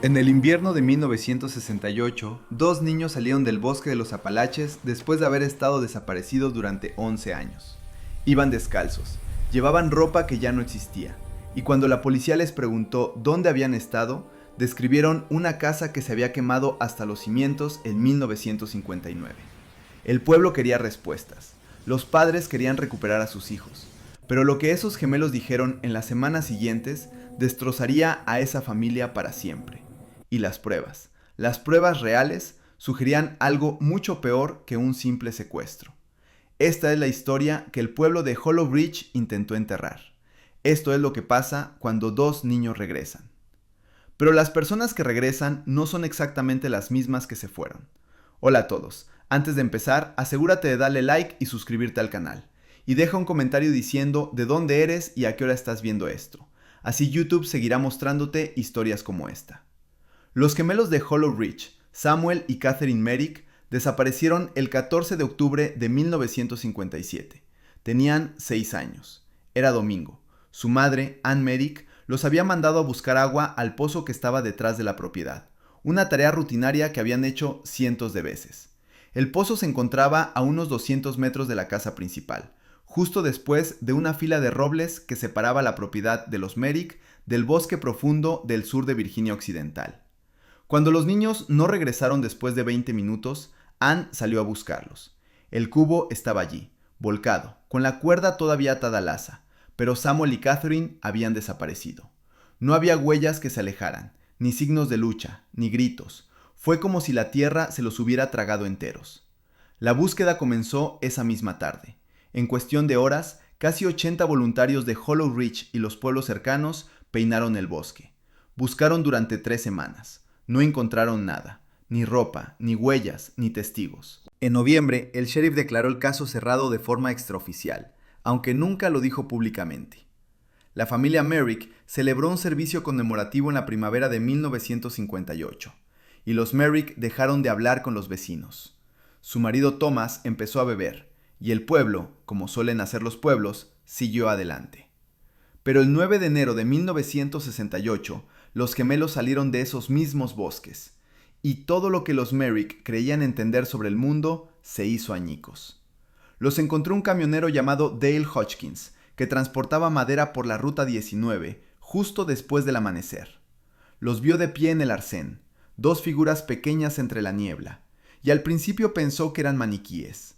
En el invierno de 1968, dos niños salieron del bosque de los Apalaches después de haber estado desaparecidos durante 11 años. Iban descalzos, llevaban ropa que ya no existía, y cuando la policía les preguntó dónde habían estado, describieron una casa que se había quemado hasta los cimientos en 1959. El pueblo quería respuestas, los padres querían recuperar a sus hijos, pero lo que esos gemelos dijeron en las semanas siguientes destrozaría a esa familia para siempre. Y las pruebas reales, sugerían algo mucho peor que un simple secuestro. Esta es la historia que el pueblo de Hollow Ridge intentó enterrar. Esto es lo que pasa cuando dos niños regresan. Pero las personas que regresan no son exactamente las mismas que se fueron. Hola a todos. Antes de empezar, asegúrate de darle like y suscribirte al canal. Y deja un comentario diciendo de dónde eres y a qué hora estás viendo esto. Así YouTube seguirá mostrándote historias como esta. Los gemelos de Hollow Ridge, Samuel y Catherine Merrick, desaparecieron el 14 de octubre de 1957. Tenían 6 años. Era domingo. Su madre, Ann Merrick, los había mandado a buscar agua al pozo que estaba detrás de la propiedad, una tarea rutinaria que habían hecho cientos de veces. El pozo se encontraba a unos 200 metros de la casa principal, justo después de una fila de robles que separaba la propiedad de los Merrick del bosque profundo del sur de Virginia Occidental. Cuando los niños no regresaron después de 20 minutos, Ann salió a buscarlos. El cubo estaba allí, volcado, con la cuerda todavía atada al asa, pero Samuel y Catherine habían desaparecido. No había huellas que se alejaran, ni signos de lucha, ni gritos. Fue como si la tierra se los hubiera tragado enteros. La búsqueda comenzó esa misma tarde. En cuestión de horas, casi 80 voluntarios de Hollow Ridge y los pueblos cercanos peinaron el bosque. Buscaron durante 3 semanas. No encontraron nada, ni ropa, ni huellas, ni testigos. En noviembre, el sheriff declaró el caso cerrado de forma extraoficial, aunque nunca lo dijo públicamente. La familia Merrick celebró un servicio conmemorativo en la primavera de 1958, y los Merrick dejaron de hablar con los vecinos. Su marido Thomas empezó a beber, y el pueblo, como suelen hacer los pueblos, siguió adelante. Pero el 9 de enero de 1968, los gemelos salieron de esos mismos bosques, y todo lo que los Merrick creían entender sobre el mundo se hizo añicos. Los encontró un camionero llamado Dale Hodgkins, que transportaba madera por la Ruta 19, justo después del amanecer. Los vio de pie en el arcén, dos figuras pequeñas entre la niebla, y al principio pensó que eran maniquíes.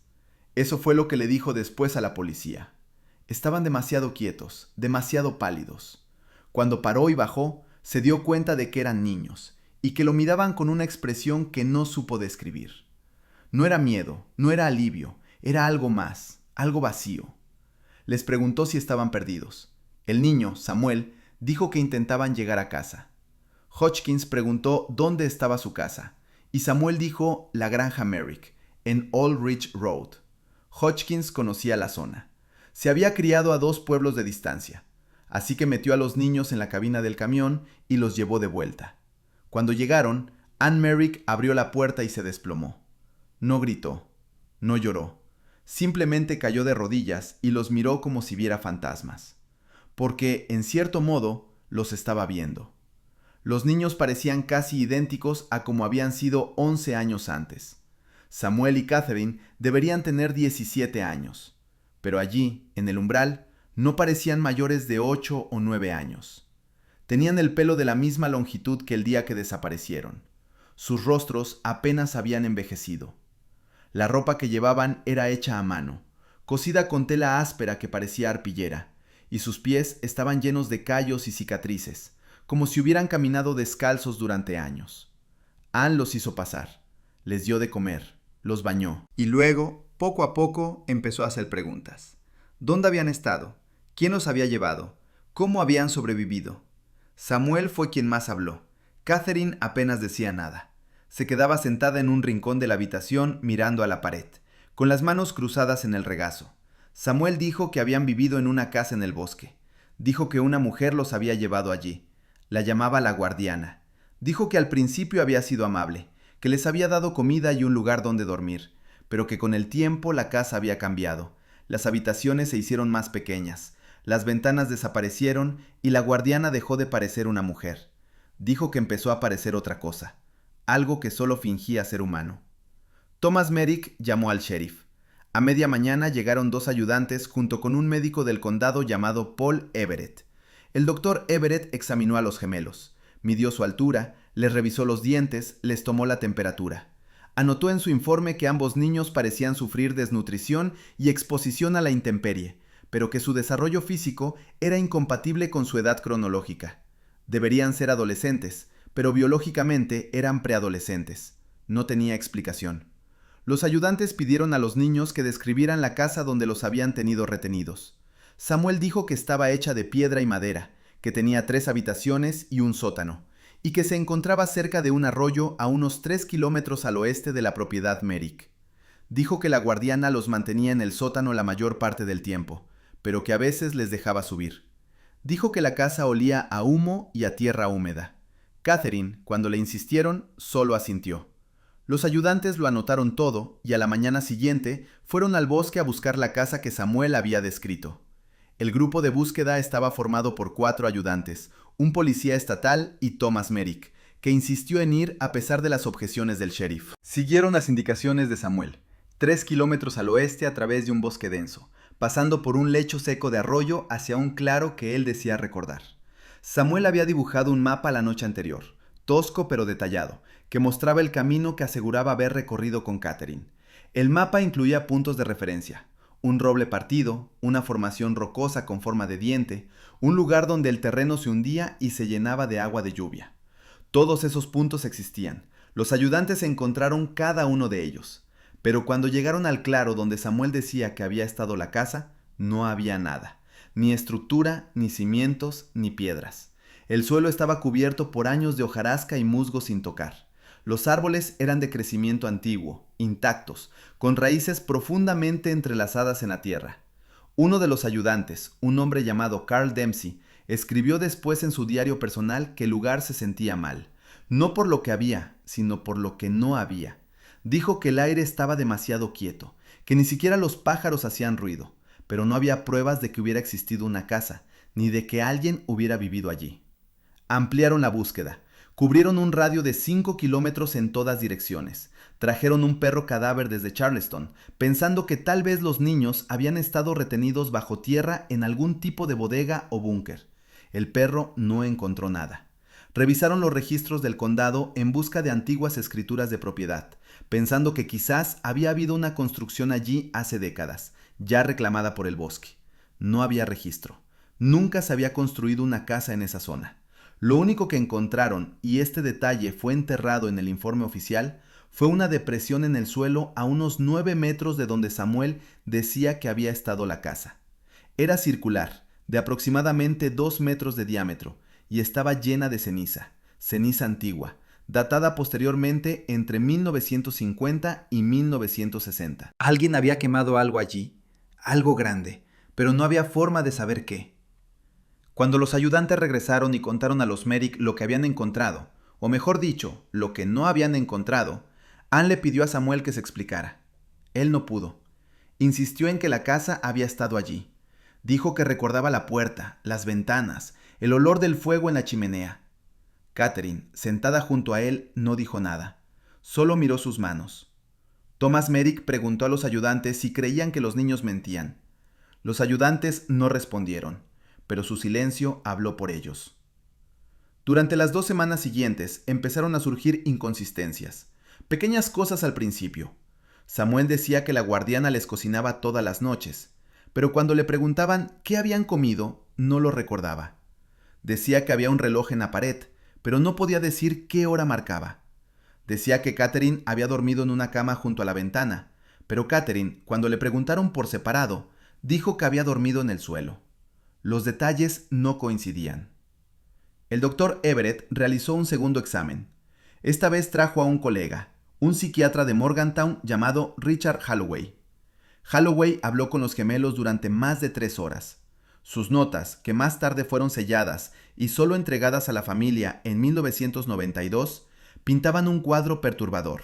Eso fue lo que le dijo después a la policía. Estaban demasiado quietos, demasiado pálidos. Cuando paró y bajó, se dio cuenta de que eran niños, y que lo miraban con una expresión que no supo describir. No era miedo, no era alivio, era algo más, algo vacío. Les preguntó si estaban perdidos. El niño, Samuel, dijo que intentaban llegar a casa. Hodgkins preguntó dónde estaba su casa, y Samuel dijo la granja Merrick, en Old Ridge Road. Hodgkins conocía la zona. Se había criado a 2 pueblos de distancia, así que metió a los niños en la cabina del camión y los llevó de vuelta. Cuando llegaron, Ann Merrick abrió la puerta y se desplomó. No gritó, no lloró, simplemente cayó de rodillas y los miró como si viera fantasmas, porque, en cierto modo, los estaba viendo. Los niños parecían casi idénticos a como habían sido 11 años antes. Samuel y Catherine deberían tener 17 años, pero allí, en el umbral, no parecían mayores de 8 o 9 años. Tenían el pelo de la misma longitud que el día que desaparecieron. Sus rostros apenas habían envejecido. La ropa que llevaban era hecha a mano, cosida con tela áspera que parecía arpillera, y sus pies estaban llenos de callos y cicatrices, como si hubieran caminado descalzos durante años. Ann los hizo pasar, les dio de comer, los bañó, y luego, poco a poco, empezó a hacer preguntas. ¿Dónde habían estado? ¿Quién los había llevado? ¿Cómo habían sobrevivido? Samuel fue quien más habló. Catherine apenas decía nada. Se quedaba sentada en un rincón de la habitación mirando a la pared, con las manos cruzadas en el regazo. Samuel dijo que habían vivido en una casa en el bosque. Dijo que una mujer los había llevado allí. La llamaba la guardiana. Dijo que al principio había sido amable, que les había dado comida y un lugar donde dormir, pero que con el tiempo la casa había cambiado. Las habitaciones se hicieron más pequeñas. Las ventanas desaparecieron y la guardiana dejó de parecer una mujer. Dijo que empezó a aparecer otra cosa, algo que solo fingía ser humano. Thomas Merrick llamó al sheriff. A media mañana llegaron 2 ayudantes junto con un médico del condado llamado Paul Everett. El doctor Everett examinó a los gemelos, midió su altura, les revisó los dientes, les tomó la temperatura. Anotó en su informe que ambos niños parecían sufrir desnutrición y exposición a la intemperie, pero que su desarrollo físico era incompatible con su edad cronológica. Deberían ser adolescentes, pero biológicamente eran preadolescentes. No tenía explicación. Los ayudantes pidieron a los niños que describieran la casa donde los habían tenido retenidos. Samuel dijo que estaba hecha de piedra y madera, que tenía 3 habitaciones y un sótano, y que se encontraba cerca de un arroyo a unos 3 kilómetros al oeste de la propiedad Merrick. Dijo que la guardiana los mantenía en el sótano la mayor parte del tiempo, pero que a veces les dejaba subir. Dijo que la casa olía a humo y a tierra húmeda. Catherine, cuando le insistieron, solo asintió. Los ayudantes lo anotaron todo y a la mañana siguiente fueron al bosque a buscar la casa que Samuel había descrito. El grupo de búsqueda estaba formado por 4 ayudantes, un policía estatal y Thomas Merrick, que insistió en ir a pesar de las objeciones del sheriff. Siguieron las indicaciones de Samuel, 3 kilómetros al oeste a través de un bosque denso, pasando por un lecho seco de arroyo hacia un claro que él decía recordar. Samuel había dibujado un mapa la noche anterior, tosco pero detallado, que mostraba el camino que aseguraba haber recorrido con Catherine. El mapa incluía puntos de referencia: un roble partido, una formación rocosa con forma de diente, un lugar donde el terreno se hundía y se llenaba de agua de lluvia. Todos esos puntos existían. Los ayudantes encontraron cada uno de ellos. Pero cuando llegaron al claro donde Samuel decía que había estado la casa, no había nada. Ni estructura, ni cimientos, ni piedras. El suelo estaba cubierto por años de hojarasca y musgo sin tocar. Los árboles eran de crecimiento antiguo, intactos, con raíces profundamente entrelazadas en la tierra. Uno de los ayudantes, un hombre llamado Carl Dempsey, escribió después en su diario personal que el lugar se sentía mal, no por lo que había, sino por lo que no había. Dijo que el aire estaba demasiado quieto, que ni siquiera los pájaros hacían ruido, pero no había pruebas de que hubiera existido una casa, ni de que alguien hubiera vivido allí. Ampliaron la búsqueda. Cubrieron un radio de 5 kilómetros en todas direcciones. Trajeron un perro cadáver desde Charleston, pensando que tal vez los niños habían estado retenidos bajo tierra en algún tipo de bodega o búnker. El perro no encontró nada. Revisaron los registros del condado en busca de antiguas escrituras de propiedad, pensando que quizás había habido una construcción allí hace décadas, ya reclamada por el bosque. No había registro. Nunca se había construido una casa en esa zona. Lo único que encontraron, y este detalle fue enterrado en el informe oficial, fue una depresión en el suelo a unos 9 metros de donde Samuel decía que había estado la casa. Era circular, de aproximadamente 2 metros de diámetro, y estaba llena de ceniza, ceniza antigua, datada posteriormente entre 1950 y 1960. Alguien había quemado algo allí, algo grande, pero no había forma de saber qué. Cuando los ayudantes regresaron y contaron a los Merrick lo que habían encontrado, o mejor dicho, lo que no habían encontrado, Ann le pidió a Samuel que se explicara. Él no pudo. Insistió en que la casa había estado allí. Dijo que recordaba la puerta, las ventanas, el olor del fuego en la chimenea. Catherine, sentada junto a él, no dijo nada. Solo miró sus manos. Thomas Merrick preguntó a los ayudantes si creían que los niños mentían. Los ayudantes no respondieron, pero su silencio habló por ellos. Durante las 2 semanas siguientes empezaron a surgir inconsistencias, pequeñas cosas al principio. Samuel decía que la guardiana les cocinaba todas las noches, pero cuando le preguntaban qué habían comido, no lo recordaba. Decía que había un reloj en la pared, pero no podía decir qué hora marcaba. Decía que Catherine había dormido en una cama junto a la ventana, pero Catherine, cuando le preguntaron por separado, dijo que había dormido en el suelo. Los detalles no coincidían. El doctor Everett realizó un segundo examen. Esta vez trajo a un colega, un psiquiatra de Morgantown llamado Richard Holloway. Holloway habló con los gemelos durante más de 3 horas. Sus notas, que más tarde fueron selladas y solo entregadas a la familia en 1992, pintaban un cuadro perturbador.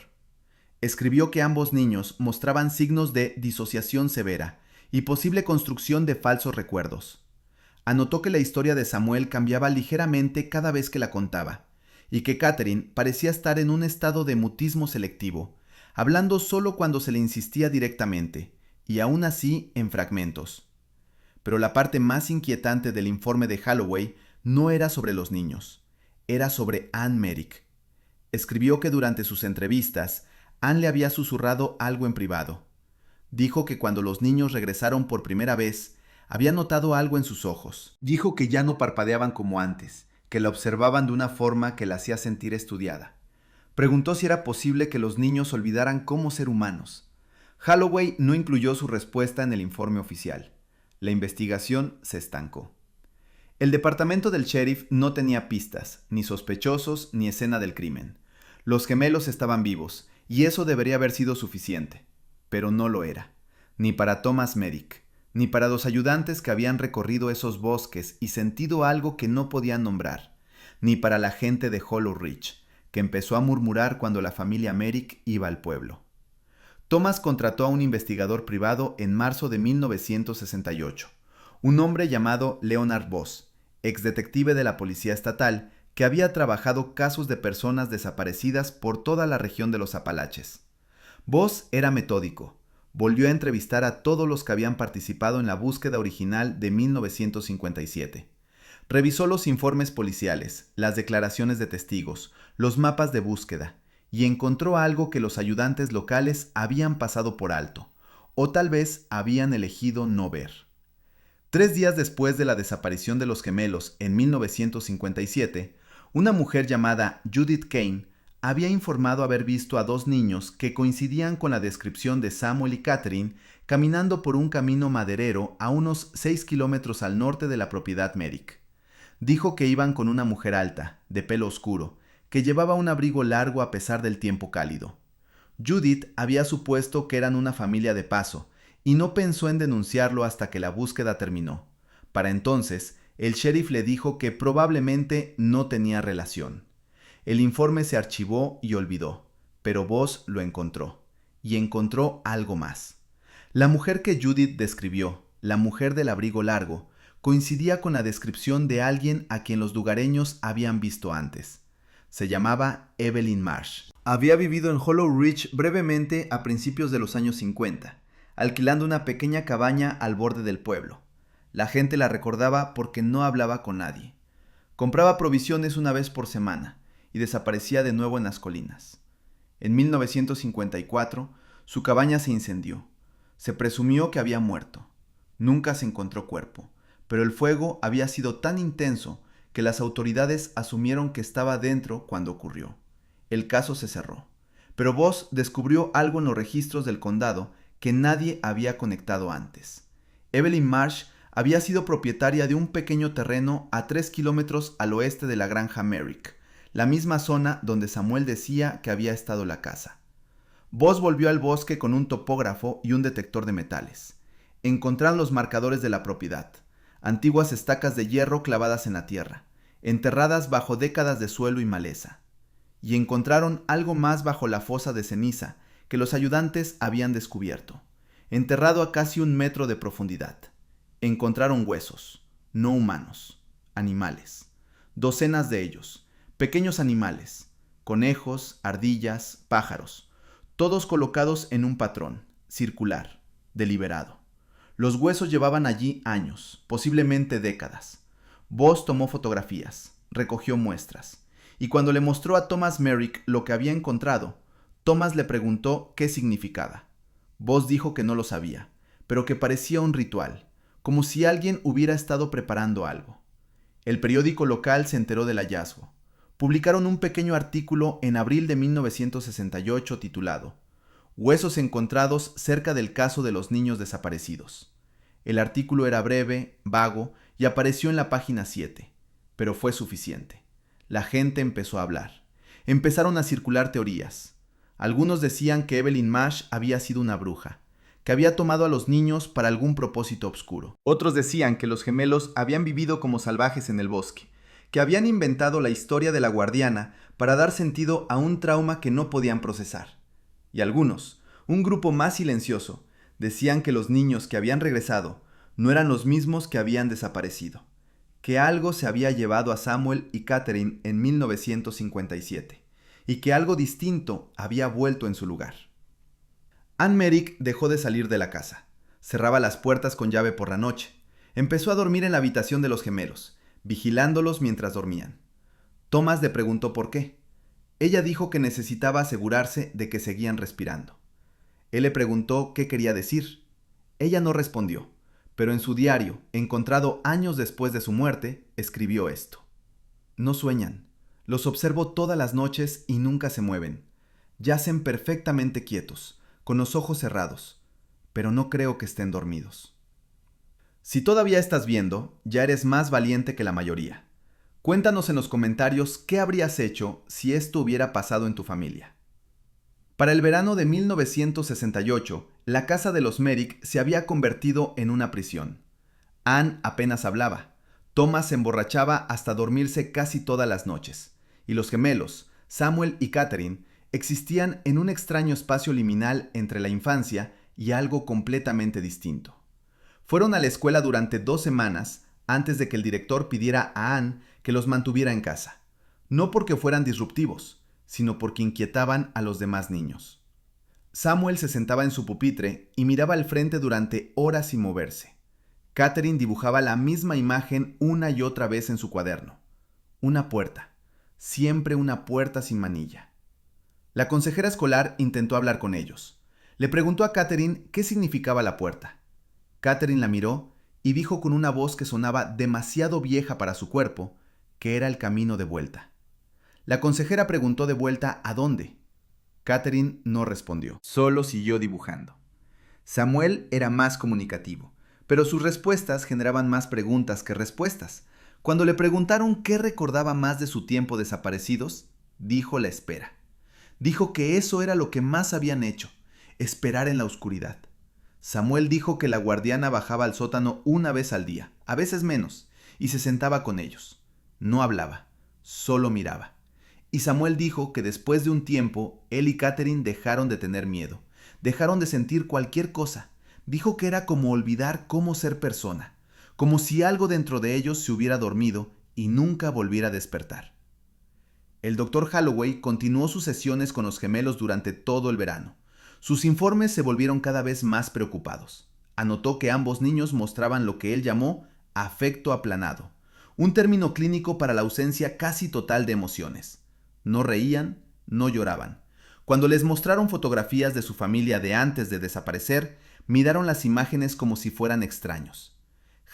Escribió que ambos niños mostraban signos de disociación severa y posible construcción de falsos recuerdos. Anotó que la historia de Samuel cambiaba ligeramente cada vez que la contaba, y que Catherine parecía estar en un estado de mutismo selectivo, hablando solo cuando se le insistía directamente, y aún así en fragmentos. Pero la parte más inquietante del informe de Holloway no era sobre los niños, era sobre Anne Merrick. Escribió que durante sus entrevistas, Anne le había susurrado algo en privado. Dijo que cuando los niños regresaron por primera vez, había notado algo en sus ojos. Dijo que ya no parpadeaban como antes, que la observaban de una forma que la hacía sentir estudiada. Preguntó si era posible que los niños olvidaran cómo ser humanos. Holloway no incluyó su respuesta en el informe oficial. La investigación se estancó. El departamento del sheriff no tenía pistas, ni sospechosos, ni escena del crimen. Los gemelos estaban vivos, y eso debería haber sido suficiente. Pero no lo era. Ni para Thomas Merrick, ni para los ayudantes que habían recorrido esos bosques y sentido algo que no podían nombrar, ni para la gente de Hollow Ridge, que empezó a murmurar cuando la familia Merrick iba al pueblo. Thomas contrató a un investigador privado en marzo de 1968, un hombre llamado Leonard Voss, exdetective de la Policía Estatal, que había trabajado casos de personas desaparecidas por toda la región de los Apalaches. Voss era metódico. Volvió a entrevistar a todos los que habían participado en la búsqueda original de 1957. Revisó los informes policiales, las declaraciones de testigos, los mapas de búsqueda, y encontró algo que los ayudantes locales habían pasado por alto, o tal vez habían elegido no ver. 3 días después de la desaparición de los gemelos en 1957, una mujer llamada Judith Kane había informado haber visto a 2 niños que coincidían con la descripción de Samuel y Catherine caminando por un camino maderero a unos 6 kilómetros al norte de la propiedad Merrick. Dijo que iban con una mujer alta, de pelo oscuro, que llevaba un abrigo largo a pesar del tiempo cálido. Judith había supuesto que eran una familia de paso y no pensó en denunciarlo hasta que la búsqueda terminó. Para entonces, el sheriff le dijo que probablemente no tenía relación. El informe se archivó y olvidó, pero Voss lo encontró, y encontró algo más. La mujer que Judith describió, la mujer del abrigo largo, coincidía con la descripción de alguien a quien los lugareños habían visto antes. Se llamaba Evelyn Marsh. Había vivido en Hollow Ridge brevemente a principios de los años 50, alquilando una pequeña cabaña al borde del pueblo. La gente la recordaba porque no hablaba con nadie. Compraba provisiones una vez por semana y desaparecía de nuevo en las colinas. En 1954, su cabaña se incendió. Se presumió que había muerto. Nunca se encontró cuerpo, pero el fuego había sido tan intenso que las autoridades asumieron que estaba dentro cuando ocurrió. El caso se cerró, pero Voss descubrió algo en los registros del condado que nadie había conectado antes. Evelyn Marsh había sido propietaria de un pequeño terreno a 3 kilómetros al oeste de la granja Merrick, la misma zona donde Samuel decía que había estado la casa. Voss volvió al bosque con un topógrafo y un detector de metales. Encontraron los marcadores de la propiedad, antiguas estacas de hierro clavadas en la tierra, enterradas bajo décadas de suelo y maleza. Y encontraron algo más bajo la fosa de ceniza que los ayudantes habían descubierto, enterrado a casi 1 metro de profundidad. Encontraron huesos, no humanos, animales, docenas de ellos. Pequeños animales, conejos, ardillas, pájaros, todos colocados en un patrón, circular, deliberado. Los huesos llevaban allí años, posiblemente décadas. Voss tomó fotografías, recogió muestras, y cuando le mostró a Thomas Merrick lo que había encontrado, Thomas le preguntó qué significaba. Voss dijo que no lo sabía, pero que parecía un ritual, como si alguien hubiera estado preparando algo. El periódico local se enteró del hallazgo. Publicaron un pequeño artículo en abril de 1968 titulado «Huesos encontrados cerca del caso de los niños desaparecidos». El artículo era breve, vago y apareció en la página 7, pero fue suficiente. La gente empezó a hablar. Empezaron a circular teorías. Algunos decían que Evelyn Marsh había sido una bruja, que había tomado a los niños para algún propósito oscuro. Otros decían que los gemelos habían vivido como salvajes en el bosque, que habían inventado la historia de la guardiana para dar sentido a un trauma que no podían procesar. Y algunos, un grupo más silencioso, decían que los niños que habían regresado no eran los mismos que habían desaparecido, que algo se había llevado a Samuel y Catherine en 1957 y que algo distinto había vuelto en su lugar. Ann Merrick dejó de salir de la casa. Cerraba las puertas con llave por la noche. Empezó a dormir en la habitación de los gemelos, vigilándolos mientras dormían. Thomas le preguntó por qué. Ella dijo que necesitaba asegurarse de que seguían respirando. Él le preguntó qué quería decir. Ella no respondió, pero en su diario, encontrado años después de su muerte, escribió esto. No sueñan. Los observo todas las noches y nunca se mueven. Yacen perfectamente quietos, con los ojos cerrados, pero no creo que estén dormidos. Si todavía estás viendo, ya eres más valiente que la mayoría. Cuéntanos en los comentarios qué habrías hecho si esto hubiera pasado en tu familia. Para el verano de 1968, la casa de los Merrick se había convertido en una prisión. Ann apenas hablaba. Thomas se emborrachaba hasta dormirse casi todas las noches. Y los gemelos, Samuel y Catherine, existían en un extraño espacio liminal entre la infancia y algo completamente distinto. Fueron a la escuela durante 2 semanas antes de que el director pidiera a Ann que los mantuviera en casa, no porque fueran disruptivos, sino porque inquietaban a los demás niños. Samuel se sentaba en su pupitre y miraba al frente durante horas sin moverse. Catherine dibujaba la misma imagen una y otra vez en su cuaderno. Una puerta, siempre una puerta sin manilla. La consejera escolar intentó hablar con ellos. Le preguntó a Catherine qué significaba la puerta. Catherine la miró y dijo con una voz que sonaba demasiado vieja para su cuerpo que era el camino de vuelta. La consejera preguntó de vuelta a dónde. Catherine no respondió, solo siguió dibujando. Samuel era más comunicativo, pero sus respuestas generaban más preguntas que respuestas. Cuando le preguntaron qué recordaba más de su tiempo desaparecidos, dijo la espera. Dijo que eso era lo que más habían hecho, esperar en la oscuridad. Samuel dijo que la guardiana bajaba al sótano una vez al día, a veces menos, y se sentaba con ellos. No hablaba, solo miraba. Y Samuel dijo que después de un tiempo, él y Catherine dejaron de tener miedo, dejaron de sentir cualquier cosa. Dijo que era como olvidar cómo ser persona, como si algo dentro de ellos se hubiera dormido y nunca volviera a despertar. El Dr. Holloway continuó sus sesiones con los gemelos durante todo el verano. Sus informes se volvieron cada vez más preocupados. Anotó que ambos niños mostraban lo que él llamó afecto aplanado, un término clínico para la ausencia casi total de emociones. No reían, no lloraban. Cuando les mostraron fotografías de su familia de antes de desaparecer, miraron las imágenes como si fueran extraños.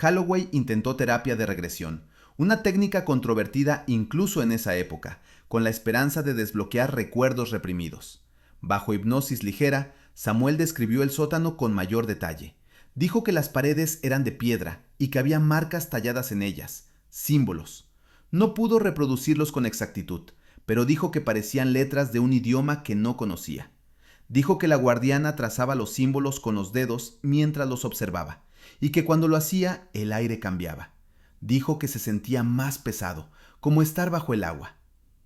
Holloway intentó terapia de regresión, una técnica controvertida incluso en esa época, con la esperanza de desbloquear recuerdos reprimidos. Bajo hipnosis ligera, Samuel describió el sótano con mayor detalle. Dijo que las paredes eran de piedra y que había marcas talladas en ellas, símbolos. No pudo reproducirlos con exactitud, pero dijo que parecían letras de un idioma que no conocía. Dijo que la guardiana trazaba los símbolos con los dedos mientras los observaba, y que cuando lo hacía el aire cambiaba. Dijo que se sentía más pesado, como estar bajo el agua.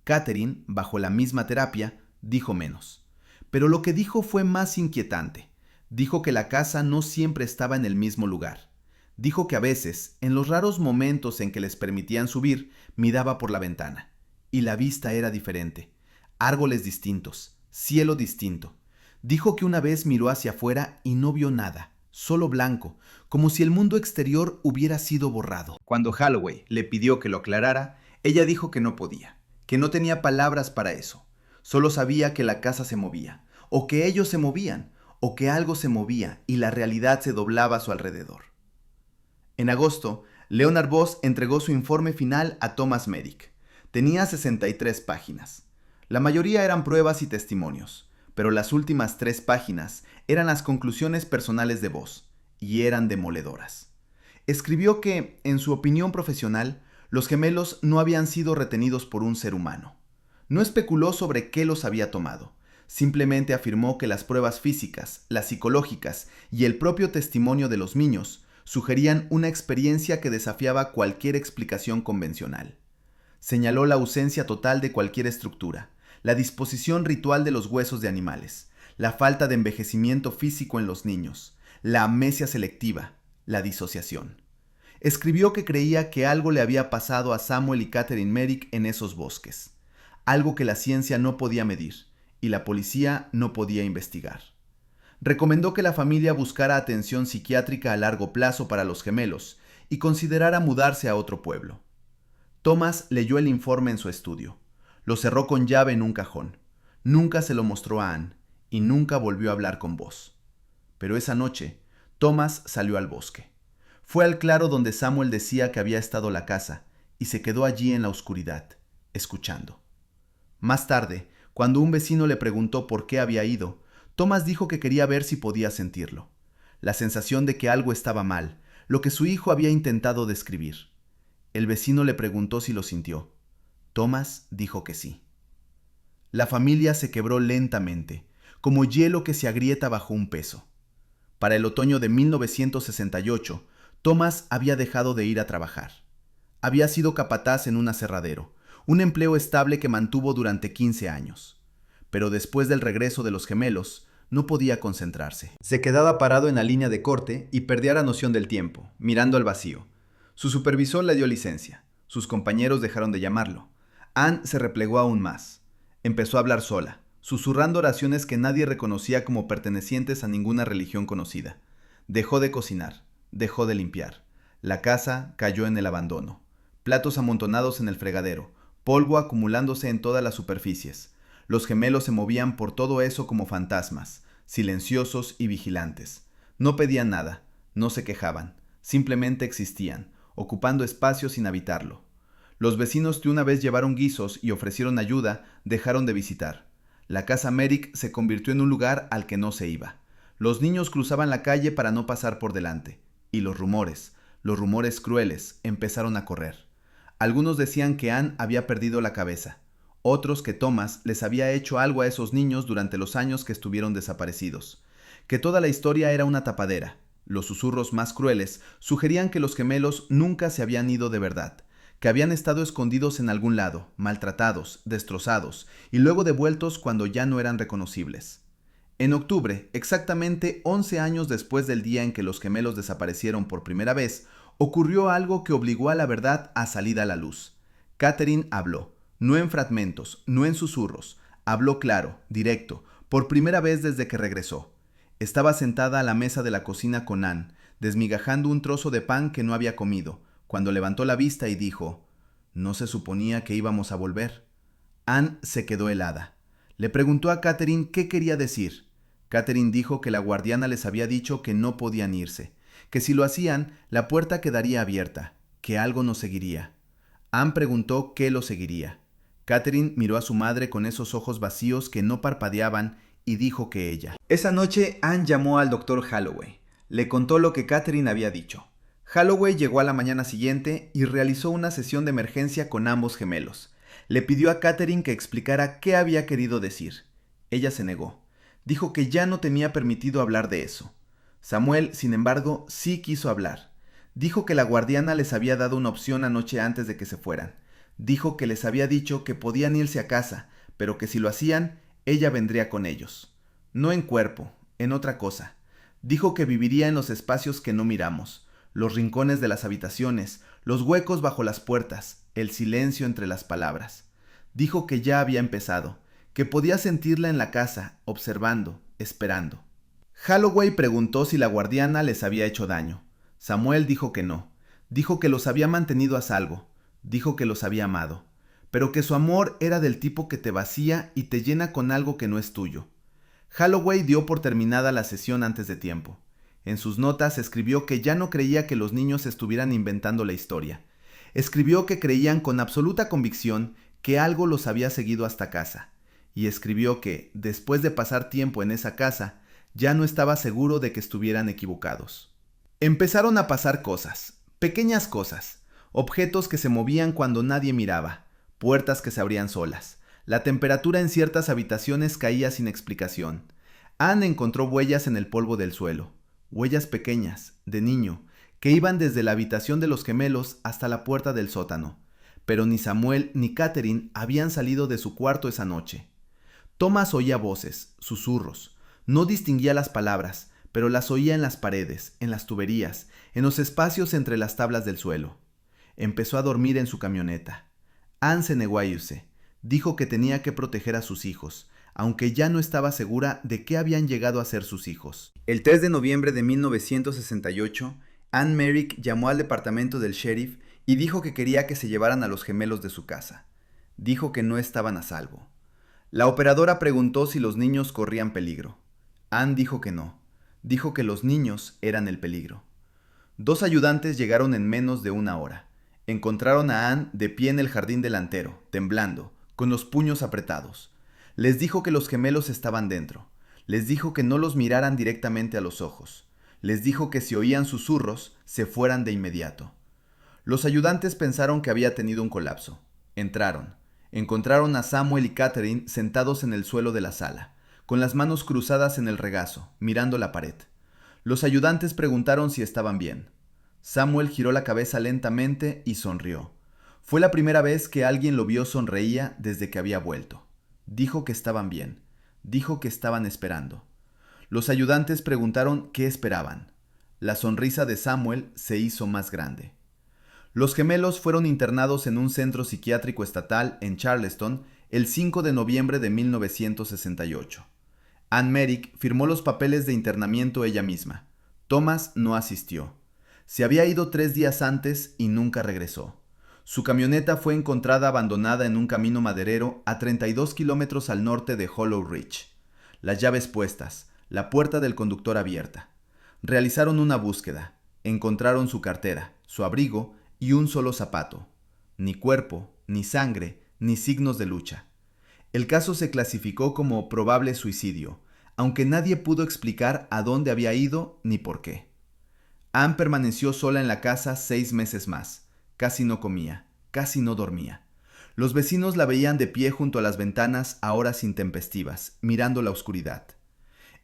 Catherine, bajo la misma terapia, dijo menos. Pero lo que dijo fue más inquietante. Dijo que la casa no siempre estaba en el mismo lugar. Dijo que a veces, en los raros momentos en que les permitían subir, miraba por la ventana. Y la vista era diferente. Árboles distintos, cielo distinto. Dijo que una vez miró hacia afuera y no vio nada, solo blanco, como si el mundo exterior hubiera sido borrado. Cuando Holloway le pidió que lo aclarara, ella dijo que no podía, que no tenía palabras para eso. Solo sabía que la casa se movía, o que ellos se movían, o que algo se movía y la realidad se doblaba a su alrededor. En agosto, Leonard Voss entregó su informe final a Thomas Merrick. Tenía 63 páginas. La mayoría eran pruebas y testimonios, pero las últimas 3 páginas eran las conclusiones personales de Voss, y eran demoledoras. Escribió que, en su opinión profesional, los gemelos no habían sido retenidos por un ser humano. No especuló sobre qué los había tomado. Simplemente afirmó que las pruebas físicas, las psicológicas y el propio testimonio de los niños sugerían una experiencia que desafiaba cualquier explicación convencional. Señaló la ausencia total de cualquier estructura, la disposición ritual de los huesos de animales, la falta de envejecimiento físico en los niños, la amnesia selectiva, la disociación. Escribió que creía que algo le había pasado a Samuel y Catherine Merrick en esos bosques, algo que la ciencia no podía medir y la policía no podía investigar. Recomendó que la familia buscara atención psiquiátrica a largo plazo para los gemelos y considerara mudarse a otro pueblo. Thomas leyó el informe en su estudio. Lo cerró con llave en un cajón. Nunca se lo mostró a Anne y nunca volvió a hablar con voz. Pero esa noche, Thomas salió al bosque. Fue al claro donde Samuel decía que había estado la casa y se quedó allí en la oscuridad, escuchando. Más tarde, cuando un vecino le preguntó por qué había ido, Thomas dijo que quería ver si podía sentirlo. La sensación de que algo estaba mal, lo que su hijo había intentado describir. El vecino le preguntó si lo sintió. Thomas dijo que sí. La familia se quebró lentamente, como hielo que se agrieta bajo un peso. Para el otoño de 1968, Thomas había dejado de ir a trabajar. Había sido capataz en un aserradero, un empleo estable que mantuvo durante 15 años. Pero después del regreso de los gemelos, no podía concentrarse. Se quedaba parado en la línea de corte y perdía la noción del tiempo, mirando al vacío. Su supervisor le dio licencia. Sus compañeros dejaron de llamarlo. Anne se replegó aún más. Empezó a hablar sola, susurrando oraciones que nadie reconocía como pertenecientes a ninguna religión conocida. Dejó de cocinar, dejó de limpiar. La casa cayó en el abandono. Platos amontonados en el fregadero, polvo acumulándose en todas las superficies. Los gemelos se movían por todo eso como fantasmas, silenciosos y vigilantes. No pedían nada, no se quejaban, simplemente existían, ocupando espacio sin habitarlo. Los vecinos que una vez llevaron guisos y ofrecieron ayuda dejaron de visitar. La casa Merrick se convirtió en un lugar al que no se iba. Los niños cruzaban la calle para no pasar por delante. Y los rumores crueles, empezaron a correr. Algunos decían que Anne había perdido la cabeza. Otros que Thomas les había hecho algo a esos niños durante los años que estuvieron desaparecidos. Que toda la historia era una tapadera. Los susurros más crueles sugerían que los gemelos nunca se habían ido de verdad, que habían estado escondidos en algún lado, maltratados, destrozados, y luego devueltos cuando ya no eran reconocibles. En octubre, exactamente 11 años después del día en que los gemelos desaparecieron por primera vez, ocurrió algo que obligó a la verdad a salir a la luz. Catherine habló, no en fragmentos, no en susurros, habló claro, directo, por primera vez desde que regresó. Estaba sentada a la mesa de la cocina con Anne, desmigajando un trozo de pan que no había comido, cuando levantó la vista y dijo: «¿No se suponía que íbamos a volver?». Anne se quedó helada. Le preguntó a Catherine qué quería decir. Catherine dijo que la guardiana les había dicho que no podían irse, que si lo hacían, la puerta quedaría abierta, que algo nos seguiría. Anne preguntó qué lo seguiría. Catherine miró a su madre con esos ojos vacíos que no parpadeaban y dijo que ella. Esa noche Anne llamó al doctor Holloway. Le contó lo que Catherine había dicho. Holloway llegó a la mañana siguiente y realizó una sesión de emergencia con ambos gemelos. Le pidió a Catherine que explicara qué había querido decir. Ella se negó. Dijo que ya no tenía permitido hablar de eso. Samuel, sin embargo, sí quiso hablar. Dijo que la guardiana les había dado una opción anoche antes de que se fueran. Dijo que les había dicho que podían irse a casa, pero que si lo hacían, ella vendría con ellos. No en cuerpo, en otra cosa. Dijo que viviría en los espacios que no miramos, los rincones de las habitaciones, los huecos bajo las puertas, el silencio entre las palabras. Dijo que ya había empezado, que podía sentirla en la casa, observando, esperando. Holloway preguntó si la guardiana les había hecho daño. Samuel dijo que no. Dijo que los había mantenido a salvo. Dijo que los había amado, pero que su amor era del tipo que te vacía y te llena con algo que no es tuyo. Holloway dio por terminada la sesión antes de tiempo. En sus notas escribió que ya no creía que los niños estuvieran inventando la historia. Escribió que creían con absoluta convicción que algo los había seguido hasta casa. Y escribió que, después de pasar tiempo en esa casa, ya no estaba seguro de que estuvieran equivocados. Empezaron a pasar cosas, pequeñas cosas, objetos que se movían cuando nadie miraba, puertas que se abrían solas. La temperatura en ciertas habitaciones caía sin explicación. Anne encontró huellas en el polvo del suelo, huellas pequeñas, de niño, que iban desde la habitación de los gemelos hasta la puerta del sótano. Pero ni Samuel ni Catherine habían salido de su cuarto esa noche. Thomas oía voces, susurros. No distinguía las palabras, pero las oía en las paredes, en las tuberías, en los espacios entre las tablas del suelo. Empezó a dormir en su camioneta. Ann se negó a irse. Dijo que tenía que proteger a sus hijos, aunque ya no estaba segura de qué habían llegado a ser sus hijos. El 3 de noviembre de 1968, Ann Merrick llamó al departamento del sheriff y dijo que quería que se llevaran a los gemelos de su casa. Dijo que no estaban a salvo. La operadora preguntó si los niños corrían peligro. Ann dijo que no. Dijo que los niños eran el peligro. 2 ayudantes llegaron en menos de una hora. Encontraron a Ann de pie en el jardín delantero, temblando, con los puños apretados. Les dijo que los gemelos estaban dentro. Les dijo que no los miraran directamente a los ojos. Les dijo que si oían susurros, se fueran de inmediato. Los ayudantes pensaron que había tenido un colapso. Entraron. Encontraron a Samuel y Catherine sentados en el suelo de la sala, con las manos cruzadas en el regazo, mirando la pared. Los ayudantes preguntaron si estaban bien. Samuel giró la cabeza lentamente y sonrió. Fue la primera vez que alguien lo vio sonreía desde que había vuelto. Dijo que estaban bien. Dijo que estaban esperando. Los ayudantes preguntaron qué esperaban. La sonrisa de Samuel se hizo más grande. Los gemelos fueron internados en un centro psiquiátrico estatal en Charleston el 5 de noviembre de 1968. Ann Merrick firmó los papeles de internamiento ella misma. Thomas no asistió. Se había ido 3 días antes y nunca regresó. Su camioneta fue encontrada abandonada en un camino maderero a 32 kilómetros al norte de Hollow Ridge. Las llaves puestas, la puerta del conductor abierta. Realizaron una búsqueda. Encontraron su cartera, su abrigo y un solo zapato. Ni cuerpo, ni sangre, ni signos de lucha. El caso se clasificó como probable suicidio, aunque nadie pudo explicar a dónde había ido ni por qué. Ann permaneció sola en la casa 6 meses más. Casi no comía, casi no dormía. Los vecinos la veían de pie junto a las ventanas a horas intempestivas, mirando la oscuridad.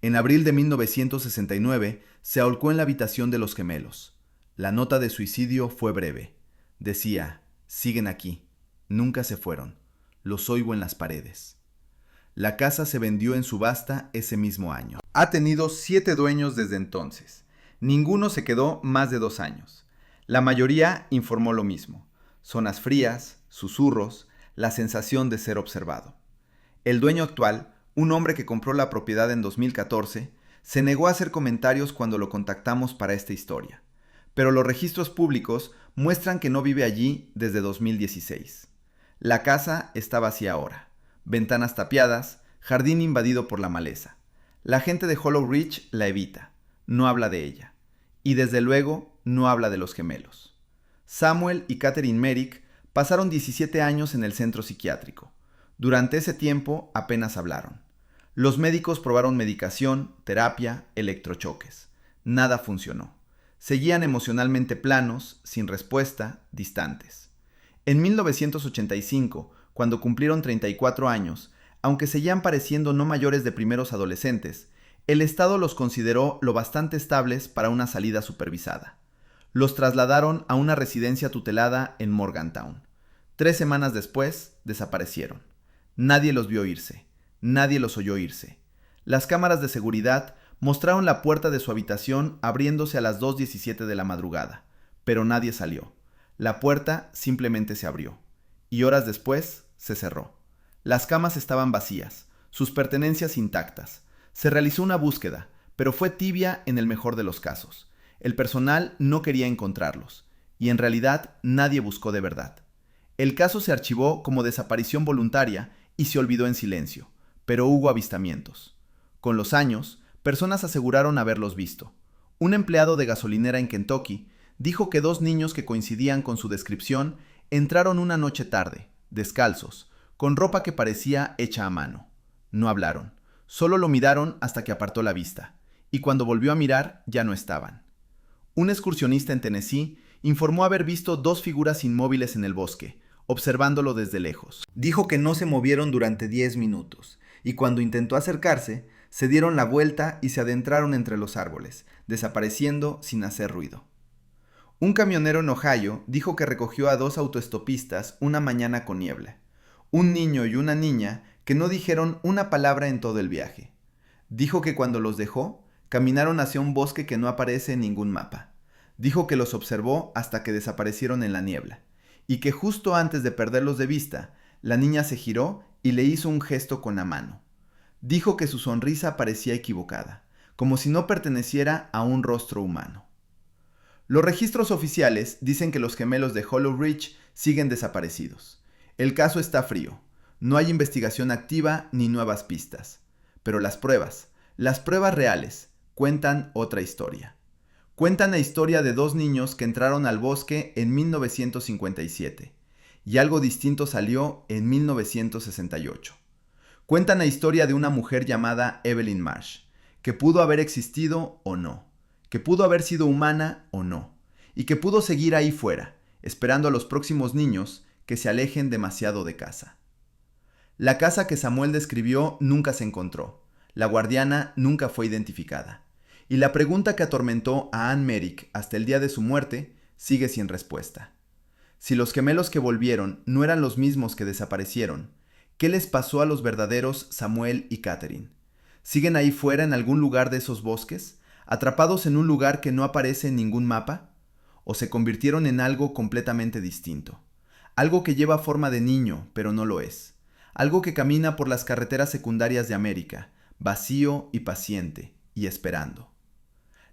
En abril de 1969 se ahorcó en la habitación de los gemelos. La nota de suicidio fue breve. Decía: siguen aquí, nunca se fueron, los oigo en las paredes. La casa se vendió en subasta ese mismo año. Ha tenido 7 dueños desde entonces. Ninguno se quedó más de 2 años. La mayoría informó lo mismo: zonas frías, susurros, la sensación de ser observado. El dueño actual, un hombre que compró la propiedad en 2014, se negó a hacer comentarios cuando lo contactamos para esta historia, pero los registros públicos muestran que no vive allí desde 2016. La casa está vacía ahora, ventanas tapiadas, jardín invadido por la maleza. La gente de Hollow Ridge la evita, no habla de ella, y desde luego no habla de los gemelos. Samuel y Catherine Merrick pasaron 17 años en el centro psiquiátrico. Durante ese tiempo apenas hablaron. Los médicos probaron medicación, terapia, electrochoques. Nada funcionó. Seguían emocionalmente planos, sin respuesta, distantes. En 1985, cuando cumplieron 34 años, aunque seguían pareciendo no mayores de primeros adolescentes, el Estado los consideró lo bastante estables para una salida supervisada. Los trasladaron a una residencia tutelada en Morgantown. 3 semanas después, desaparecieron. Nadie los vio irse. Nadie los oyó irse. Las cámaras de seguridad mostraron la puerta de su habitación abriéndose a las 2:17 de la madrugada, pero nadie salió. La puerta simplemente se abrió, y horas después se cerró. Las camas estaban vacías, sus pertenencias intactas. Se realizó una búsqueda, pero fue tibia en el mejor de los casos. El personal no quería encontrarlos, y en realidad nadie buscó de verdad. El caso se archivó como desaparición voluntaria y se olvidó en silencio, pero hubo avistamientos. Con los años, personas aseguraron haberlos visto. Un empleado de gasolinera en Kentucky dijo que 2 niños que coincidían con su descripción entraron una noche tarde, descalzos, con ropa que parecía hecha a mano. No hablaron, solo lo miraron hasta que apartó la vista, y cuando volvió a mirar ya no estaban. Un excursionista en Tennessee informó haber visto 2 figuras inmóviles en el bosque, observándolo desde lejos. Dijo que no se movieron durante 10 minutos, y cuando intentó acercarse, se dieron la vuelta y se adentraron entre los árboles, desapareciendo sin hacer ruido. Un camionero en Ohio dijo que recogió a 2 autoestopistas una mañana con niebla. Un niño y una niña que no dijeron una palabra en todo el viaje. Dijo que cuando los dejó, caminaron hacia un bosque que no aparece en ningún mapa. Dijo que los observó hasta que desaparecieron en la niebla, y que justo antes de perderlos de vista, la niña se giró y le hizo un gesto con la mano. Dijo que su sonrisa parecía equivocada, como si no perteneciera a un rostro humano. Los registros oficiales dicen que los gemelos de Hollow Ridge siguen desaparecidos. El caso está frío. No hay investigación activa ni nuevas pistas. Pero las pruebas reales, cuentan otra historia. Cuentan la historia de dos niños que entraron al bosque en 1957 y algo distinto salió en 1968. Cuentan la historia de una mujer llamada Evelyn Marsh, que pudo haber existido o no, que pudo haber sido humana o no, y que pudo seguir ahí fuera, esperando a los próximos niños que se alejen demasiado de casa. La casa que Samuel describió nunca se encontró, la guardiana nunca fue identificada, y la pregunta que atormentó a Ann Merrick hasta el día de su muerte sigue sin respuesta. Si los gemelos que volvieron no eran los mismos que desaparecieron, ¿qué les pasó a los verdaderos Samuel y Catherine? ¿Siguen ahí fuera en algún lugar de esos bosques, atrapados en un lugar que no aparece en ningún mapa? ¿O se convirtieron en algo completamente distinto? Algo que lleva forma de niño, pero no lo es. Algo que camina por las carreteras secundarias de América, vacío y paciente, y esperando.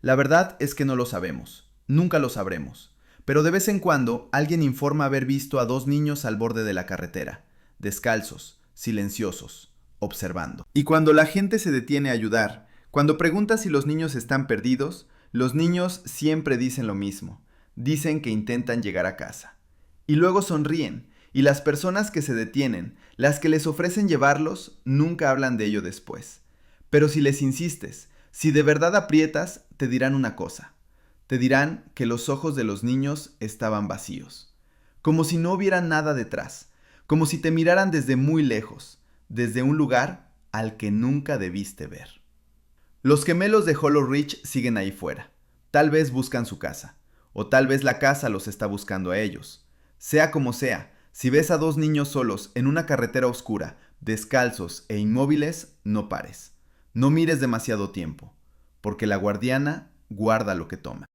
La verdad es que no lo sabemos, nunca lo sabremos, pero de vez en cuando alguien informa haber visto a dos niños al borde de la carretera, descalzos, silenciosos, observando. Y cuando la gente se detiene a ayudar, cuando pregunta si los niños están perdidos, los niños siempre dicen lo mismo, dicen que intentan llegar a casa. Y luego sonríen, y las personas que se detienen, las que les ofrecen llevarlos, nunca hablan de ello después. Pero si les insistes, si de verdad aprietas, te dirán una cosa. Te dirán que los ojos de los niños estaban vacíos, como si no hubiera nada detrás, como si te miraran desde muy lejos, desde un lugar al que nunca debiste ver. Los gemelos de Hollow Ridge siguen ahí fuera. Tal vez buscan su casa, o tal vez la casa los está buscando a ellos. Sea como sea, si ves a dos niños solos en una carretera oscura, descalzos e inmóviles, no pares. No mires demasiado tiempo, porque la guardiana guarda lo que toma.